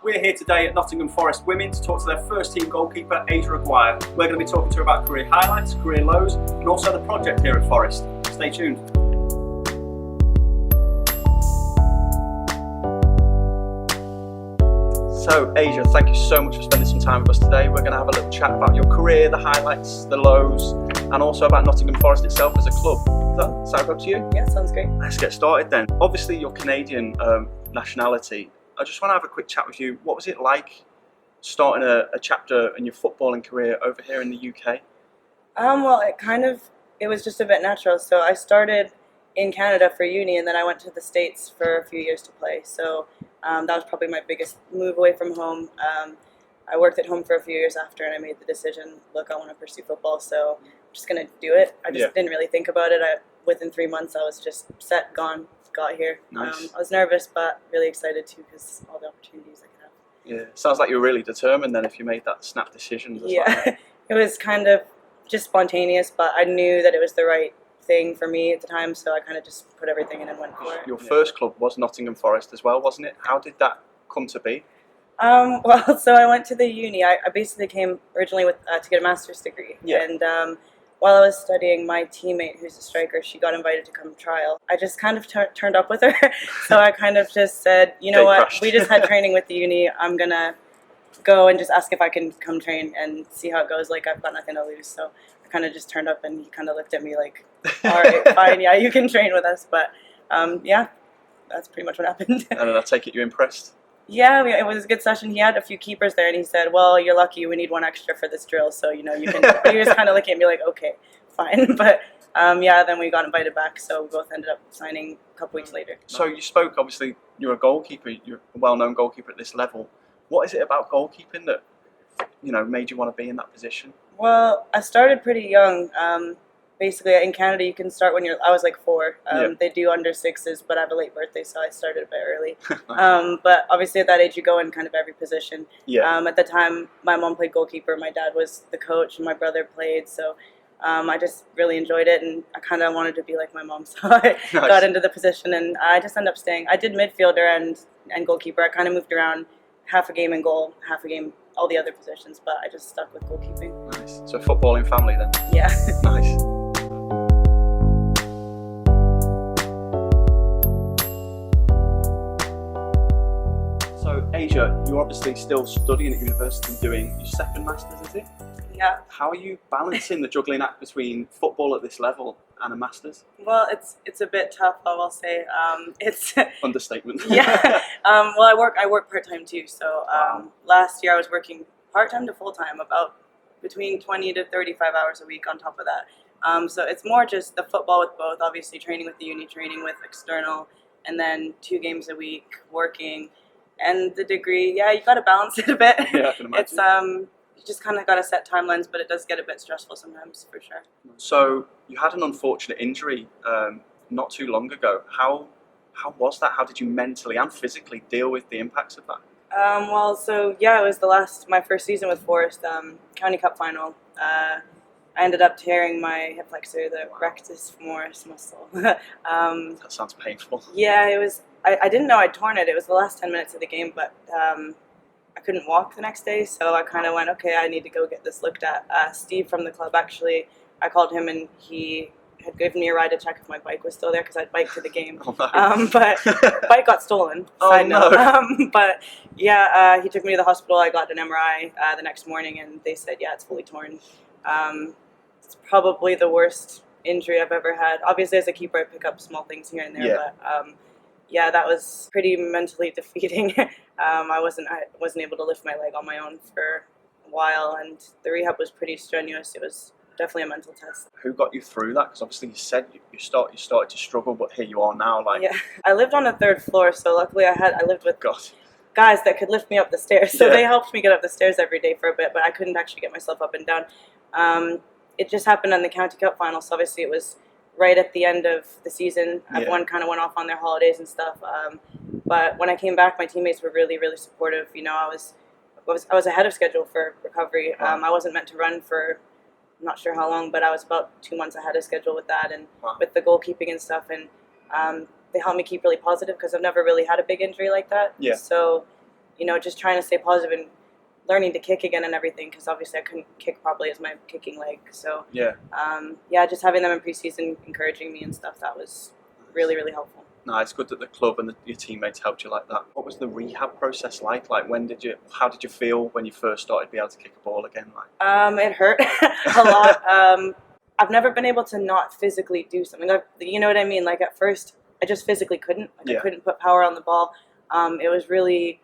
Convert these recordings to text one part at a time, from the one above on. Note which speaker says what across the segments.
Speaker 1: We're here today at Nottingham Forest Women to talk to their first team goalkeeper, Aja Aguirre. We're going to be talking to her about career highlights, career lows, and also the project here at Forest. Stay tuned. So, Aja, thank you so much for spending some time with us today. We're going to have a little chat about your career, the highlights, the lows, and also about Nottingham Forest itself as a club. Does that sound good to you?
Speaker 2: Yeah, sounds great.
Speaker 1: Let's get started then. Obviously, your Canadian nationality. I just want to have a quick chat with you. What was it like starting a chapter in your footballing career over here in the UK?
Speaker 2: Well, it was just a bit natural. So I started in Canada for uni, and then I went to the States for a few years to play. So that was probably my biggest move away from home. I worked at home for a few years after, and I made the decision, look, I want to pursue football, so I'm just going to do it. I just didn't really think about it. Within 3 months, I was just set, gone, got here.
Speaker 1: Nice.
Speaker 2: I was nervous, but really excited too, because all the opportunities I could have.
Speaker 1: Yeah, sounds like you're really determined then if you made that snap decision.
Speaker 2: Yeah, it was kind of just spontaneous, but I knew that it was the right thing for me at the time, so I kind of just put everything in and went for it.
Speaker 1: Your first club was Nottingham Forest as well, wasn't it? How did that come to be?
Speaker 2: Well, so I went to the uni. I basically came originally to get a master's degree, and while I was studying, my teammate, who's a striker, she got invited to come trial. I just kind of turned up with her, so I kind of just said, you know what, we just had training with the uni, I'm gonna go and just ask if I can come train and see how it goes, like I've got nothing to lose. So I kind of just turned up, and he kind of looked at me like, all right, fine, yeah, you can train with us, but yeah, that's pretty much what happened.
Speaker 1: And I take it you impressed?
Speaker 2: Yeah, it was a good session. He had a few keepers there, and he said, well, you're lucky, we need one extra for this drill, so, you know, you can. He was kind of looking at me like, okay, fine. But, yeah, then we got invited back, so we both ended up signing a couple weeks later.
Speaker 1: So you spoke, obviously, you're a goalkeeper, you're a well-known goalkeeper at this level. What is it about goalkeeping that, you know, made you want to be in that position?
Speaker 2: Well, I started pretty young. Basically, in Canada, you can start when I was like 4. They do under 6s, but I have a late birthday, so I started a bit early. But obviously at that age, you go in kind of every position. At the time, my mom played goalkeeper, my dad was the coach, and my brother played, so I just really enjoyed it, and I kind of wanted to be like my mom, so I got into the position, and I just ended up staying. I did midfielder and goalkeeper. I kind of moved around, half a game in goal, half a game all the other positions, but I just stuck with goalkeeping.
Speaker 1: Nice. So footballing family then?
Speaker 2: Yeah.
Speaker 1: Nice. So, Aja, you're obviously still studying at university, doing your second master's, is it?
Speaker 2: Yeah.
Speaker 1: How are you balancing the juggling act between football at this level and a master's?
Speaker 2: Well, it's a bit tough, I will say. It's
Speaker 1: understatement.
Speaker 2: Yeah. Well, I work part-time too. So last year I was working part-time to full-time, about between 20 to 35 hours a week on top of that. So it's more just the football with both, obviously training with the uni, training with external, and then 2 games a week working. And the degree, yeah, you got to balance it a bit.
Speaker 1: Yeah, I can imagine.
Speaker 2: It's you just kind of got to set timelines, but it does get a bit stressful sometimes, for sure.
Speaker 1: So you had an unfortunate injury not too long ago. How was that? How did you mentally and physically deal with the impacts of that?
Speaker 2: Well, so yeah, it was my first season with Forest, County Cup final. I ended up tearing my hip flexor, the rectus femoris muscle.
Speaker 1: That sounds painful.
Speaker 2: Yeah, it was. I didn't know I'd torn it. It was the last 10 minutes of the game, but I couldn't walk the next day, so I kind of went, okay, I need to go get this looked at. Steve from the club, actually, I called him, and he had given me a ride to check if my bike was still there, because I'd biked to the game.
Speaker 1: Oh, no.
Speaker 2: But bike got stolen.
Speaker 1: Oh, no.
Speaker 2: But yeah, he took me to the hospital. I got an MRI the next morning, and they said, yeah, it's fully torn. It's probably the worst injury I've ever had. Obviously, as a keeper, I pick up small things here and there, but yeah, that was pretty mentally defeating. I wasn't able to lift my leg on my own for a while, and the rehab was pretty strenuous. It was definitely a mental test.
Speaker 1: Who got you through that? Because obviously you said you started to struggle, but here you are now.
Speaker 2: Yeah, I lived on the 3rd floor, so luckily I lived with guys that could lift me up the stairs. So they helped me get up the stairs every day for a bit, but I couldn't actually get myself up and down. It just happened in the County Cup final, so obviously it was right at the end of the season. Everyone kind of went off on their holidays and stuff. But when I came back, my teammates were really, really supportive. You know, I was ahead of schedule for recovery. I wasn't meant to run for I'm not sure how long, but I was about 2 months ahead of schedule with that and with the goalkeeping and stuff. And they helped me keep really positive because I've never really had a big injury like that. So just trying to stay positive and learning to kick again and everything, because obviously I couldn't kick properly as my kicking leg. So just having them in preseason encouraging me and stuff, that was really, really helpful.
Speaker 1: No, it's good that the club and your teammates helped you like that. What was the rehab process like? Like, how did you feel when you first started being able to kick a ball again? Like,
Speaker 2: it hurt a lot. I've never been able to not physically do something. You know what I mean? Like, at first, I just physically couldn't. Like, I couldn't put power on the ball. It was really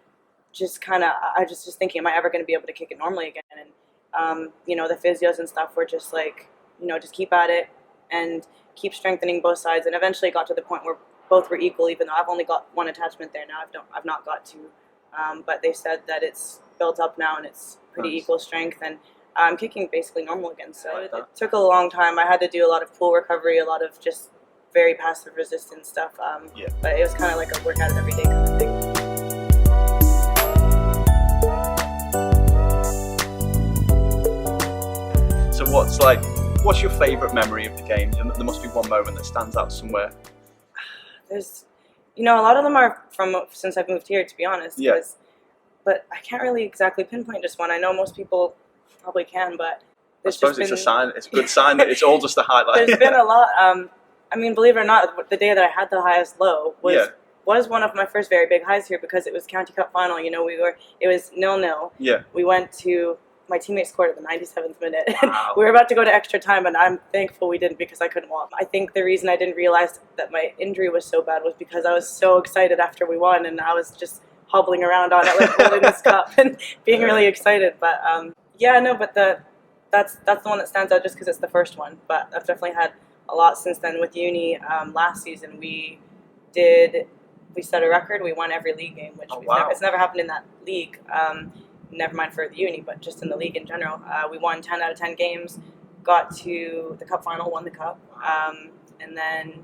Speaker 2: just kind of, I was just thinking, am I ever going to be able to kick it normally again? And, the physios and stuff were just like, just keep at it and keep strengthening both sides. And eventually it got to the point where both were equal, even though I've only got one attachment there now. I've not got two. But they said that it's built up now and it's pretty equal strength. And I'm kicking basically normal again. So it took a long time. I had to do a lot of pull recovery, a lot of just very passive resistance stuff. But it was kind of like a work out of every day kind of thing.
Speaker 1: So what's your favourite memory of the game? There must be one moment that stands out somewhere.
Speaker 2: There's, a lot of them are from since I've moved here, to be honest.
Speaker 1: Yeah.
Speaker 2: But I can't really exactly pinpoint just one. I know most people probably can, but
Speaker 1: I suppose it's a sign. It's a good sign that it's all just a highlight.
Speaker 2: There's been a lot. Believe it or not, the day that I had the highest low was one of my first very big highs here, because it was County Cup final. It was 0-0.
Speaker 1: Yeah.
Speaker 2: We went to. My teammate scored at the 97th minute.
Speaker 1: Wow.
Speaker 2: We were about to go to extra time, and I'm thankful we didn't, because I couldn't walk. I think the reason I didn't realize that my injury was so bad was because I was so excited after we won, and I was just hobbling around on it, like holding this cup and being really excited. But that's the one that stands out just because it's the first one. But I've definitely had a lot since then. With uni, last season we set a record. We won every league game, which it's never happened in that league. Never mind for the uni, but just in the league in general. We won 10 out of 10 games, got to the cup final, won the cup, and then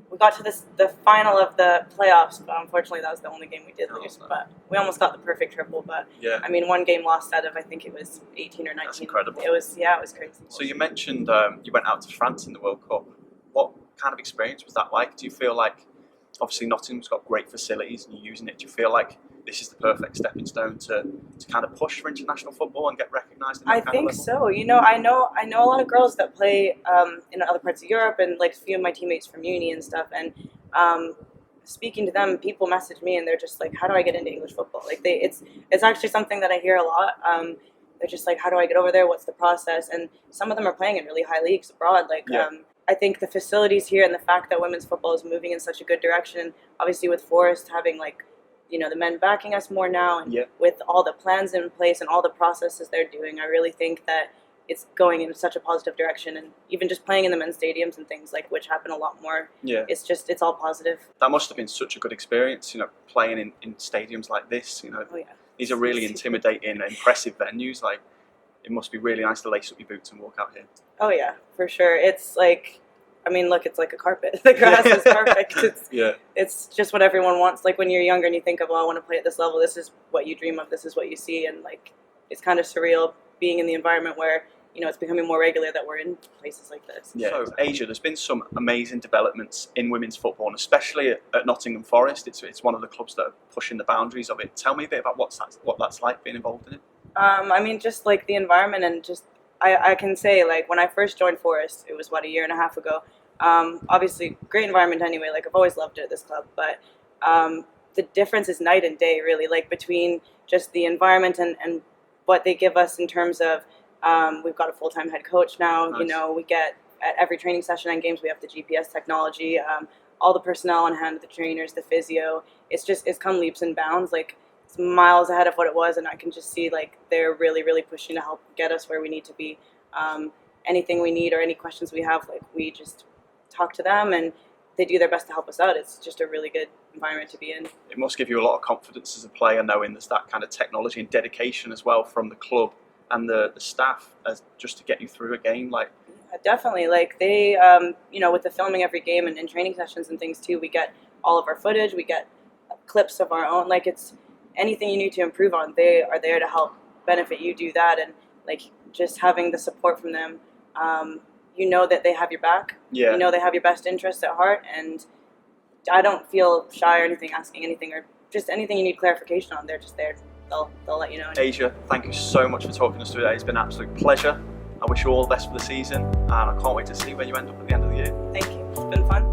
Speaker 2: we got to the final of the playoffs, but unfortunately that was the only game we did lose. But we almost got the perfect triple, but one game lost out of, I think it was 18 or 19.
Speaker 1: That's incredible.
Speaker 2: It was crazy.
Speaker 1: So you mentioned you went out to France in the World Cup. What kind of experience was that like? Do you feel like, obviously Nottingham's got great facilities and you're using it, do you feel like this is the perfect stepping stone to kind of push for international football and get recognised?
Speaker 2: I think so. I know a lot of girls that play in other parts of Europe, and like a few of my teammates from uni and stuff. And speaking to them, people message me and they're just like, "How do I get into English football?" Like it's actually something that I hear a lot. They're just like, "How do I get over there? What's the process?" And some of them are playing in really high leagues abroad. I think the facilities here and the fact that women's football is moving in such a good direction, obviously with Forest having the men backing us more now, and with all the plans in place and all the processes they're doing, I really think that it's going in such a positive direction. And even just playing in the men's stadiums and things which happen a lot more, it's all positive.
Speaker 1: That must have been such a good experience, playing in stadiums like this. These are really intimidating, impressive venues. Like, it must be really nice to lace up your boots and walk out here.
Speaker 2: Oh yeah, for sure. It's like, look, it's like a carpet. The grass is perfect. It's just what everyone wants. Like when you're younger and you think of, I want to play at this level, this is what you dream of, this is what you see. And it's kind of surreal being in the environment where, it's becoming more regular that we're in places like this.
Speaker 1: Yeah. So, Aja, there's been some amazing developments in women's football, and especially at Nottingham Forest. It's one of the clubs that are pushing the boundaries of it. Tell me a bit about what that's like being involved in it.
Speaker 2: Just like the environment, and just, I can say, when I first joined Forest, it was a year and a half ago. Obviously, great environment anyway. I've always loved it at this club, but the difference is night and day, really. Between just the environment and what they give us in terms of, we've got a full-time head coach now. Nice. We get at every training session and games, we have the GPS technology, all the personnel on hand, the trainers, the physio. It's come leaps and bounds. It's miles ahead of what it was, and I can just see they're really, really pushing to help get us where we need to be. Anything we need or any questions we have, we just talk to them, and they do their best to help us out. It's just a really good environment to be in. It
Speaker 1: must give you a lot of confidence as a player, knowing there's that kind of technology and dedication as well from the club and the staff just to get you through a game.
Speaker 2: Yeah, definitely. They, with the filming every game and training sessions and things too, we get all of our footage, we get clips of our own. It's anything you need to improve on, they are there to help benefit you do that. And just having the support from them, that they have your back. They have your best interests at heart, and I don't feel shy or anything asking anything or just anything you need clarification on, they're just there. They'll let you know.
Speaker 1: Aja, thank you so much for talking us through that. It's been an absolute pleasure. I wish you all the best for the season, and I can't wait to see where you end up at the end of the year.
Speaker 2: Thank you. It's been fun.